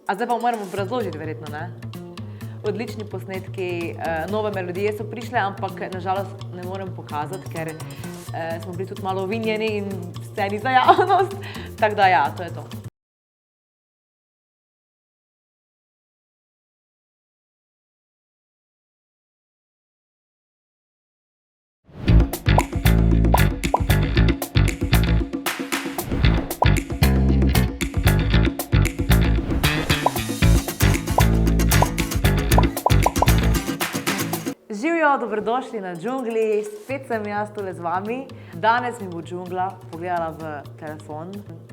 A zdaj pa moramo obrazložiti, verjetno, ne? Odlični posnetki, nove melodije so prišle, ampak nažalost ne morem pokazati, ker smo bili tudi malo vinjeni in sceni za javnost. Tako da ja, to je to. Živjo, dobrodošli na Džungli, spet sem jaz tule z vami. Danes mi bo Džungla pogledala v telefon.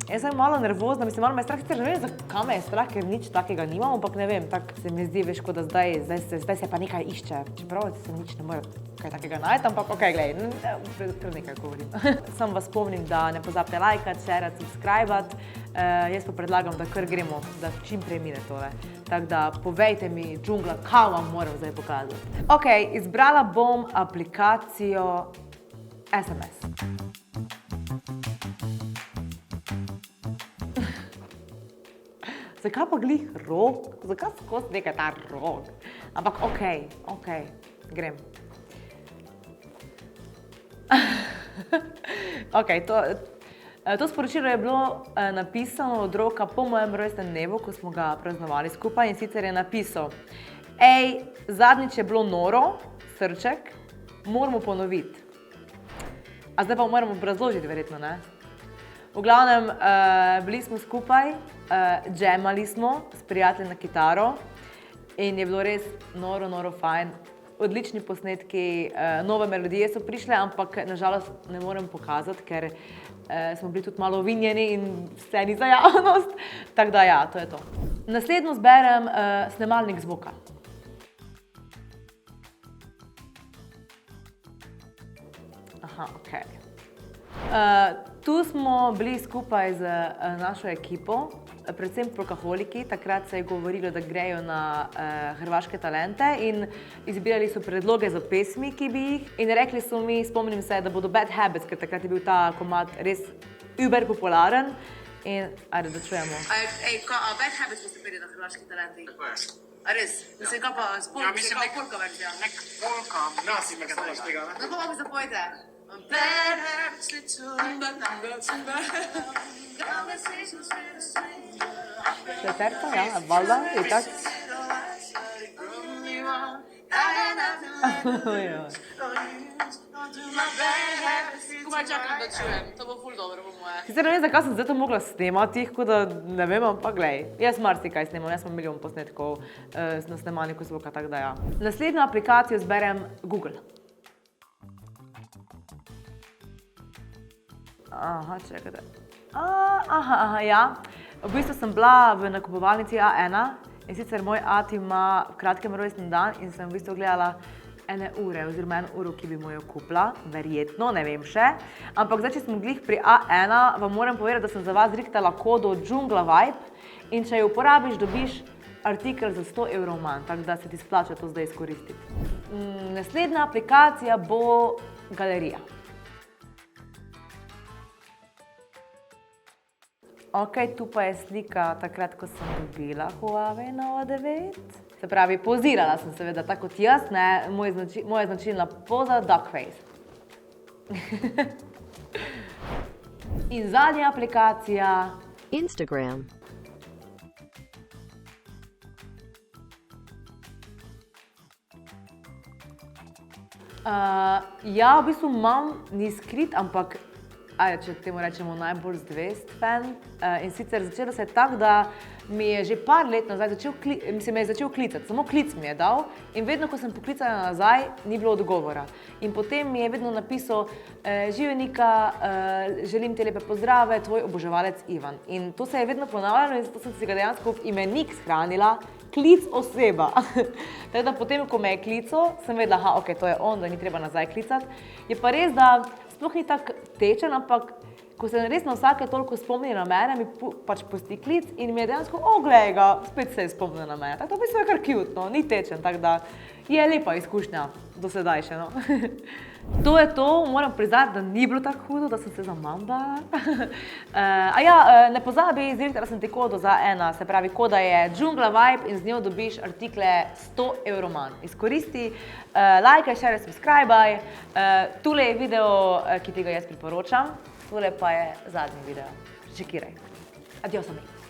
Jaz sem malo nervozna, mislim, malo me je strah, sicer ne vem, zakaj me je strah, ker nič takega nimam, ampak ne vem, tako se mi zdi, veš, kot da zdaj se pa nekaj išče. Čeprav se nič ne more kaj takega najti, ampak okej, glej, pred nekaj govorim. Samo vas spomnim, da ne pozabite lajkati, sharati, subscribati. Jaz pa predlagam, da kar gremo, da čim prej mine tole. Tako da povejte mi, Džungla, kaj vam moram zdaj pokazati. Okej, izbrala bom aplikacijo SMS. Zakaj pa glih rok? Zakaj skozi nekaj ta rok? Ampak okej, grem. Okej, to sporočilo je bilo napisano od roka po mojem rojstnem dnevu, ko smo ga praznovali skupaj, in sicer je napisal: Ej, zadnjič je bilo noro, srček, moramo ponoviti. A zdaj pa moramo obrazložiti, verjetno, ne? V glavnem, bili smo skupaj, džemali smo s prijatelji na kitaro in je bilo res noro fajn. Odlični posnetki, nove melodije so prišle, ampak nažalost ne morem pokazati, ker smo bili tudi malo vinjeni in sceni za javnost. Tako da ja, to je to. Naslednjo zberem snemalnik zvoka. Aha, okej. Tu smo bili skupaj z našo ekipo, predvsem prokaholiki. Takrat se je govorilo, da grejo na Hrvaške talente in izbirali so predloge za pesmi, ki bi jih. In rekli so mi, spomnim se, da bodo Bad Habits, ker takrat je bil ta komad res über popularen. In ajde, da čujemo. Ej, Bad Habits boste peli na Hrvaški talenti? Tako je. A res? Mislim, kaj pa polka verzija? Nek polka, nas ima stalaš tega, ne? No, pa mi zapojte. Bad habits lead to Četrta, ja, valjda, itak. Komaj čakam, da čujem, to bo ful dobro po moje. Sicer ne vem, zakaj sem zdaj to mogla snemati, tako da ne vem, ampak glej, jaz marsikaj snemam, jaz imam milijon posnetkov na snemalniku zvoka, tako da ja. Naslednjo aplikacijo zberem Google. Aha, čekajte. Aha, ja. V bistvu sem bila v nakupovalnici A1 in sicer moj ati ima v kratkem rojstni dan in sem v bistvu gledala ene ure oziroma 1 uro, ki bi mu jo kupila, verjetno, ne vem še. Ampak zdaj, če smo glih pri A1, vam moram povedati, da sem za vas zrihtala kodo Džungla Vibe in če jo uporabiš, dobiš artikel za 100 evrov manj, tako da se ti splača to zdaj izkoristiti. Naslednja aplikacija bo Galerija. Okej, tu pa je slika takrat, ko sem dobila Huawei Nova 9. Se pravi, pozirala sem seveda tako kot jaz, ne, moja značilna poza duck face. In zadnja aplikacija Instagram. Ja, v bistvu imam, ni skrit, ampak če temu rečemo najbolj zvest fan. In sicer začelo se je tako, da mi je že par let nazaj začel klicati, samo klic mi je dal in vedno, ko sem poklicala nazaj, ni bilo odgovora. In potem mi je vedno napisal: Živjo Nika, želim ti lepe pozdrave, tvoj oboževalec Ivan. In to se je vedno ponavljalo in zato sem si ga dejansko v imenik shranila, klic oseba. Tako da potem, ko me je klical, sem vedela, aha, okej, to je on, da ni treba nazaj klicati. Je pa res, da sploh ni tak tečen, ampak ko se res na vsake toliko spomni na mene, mi pač pusti klic in mi je dejansko, glej ga, spet se je spomnil na mene. Tako da v bistvu je kar cute, no, ni tečen, tako da je lepa izkušnja do sedaj še, no. To je to, moram priznati, da ni bilo tako hudo, da sem se zamambala. Ne pozabi, zirkala sem ti kodo za ena, se pravi, koda je Džungla Vibe in z njo dobiš artikle 100 € manj. Izkoristi, lajkaj, share, subscribaj. Tule je video, ki ti ga jaz priporočam, tule pa je zadnji video. Čekiraj. Adios, amigo.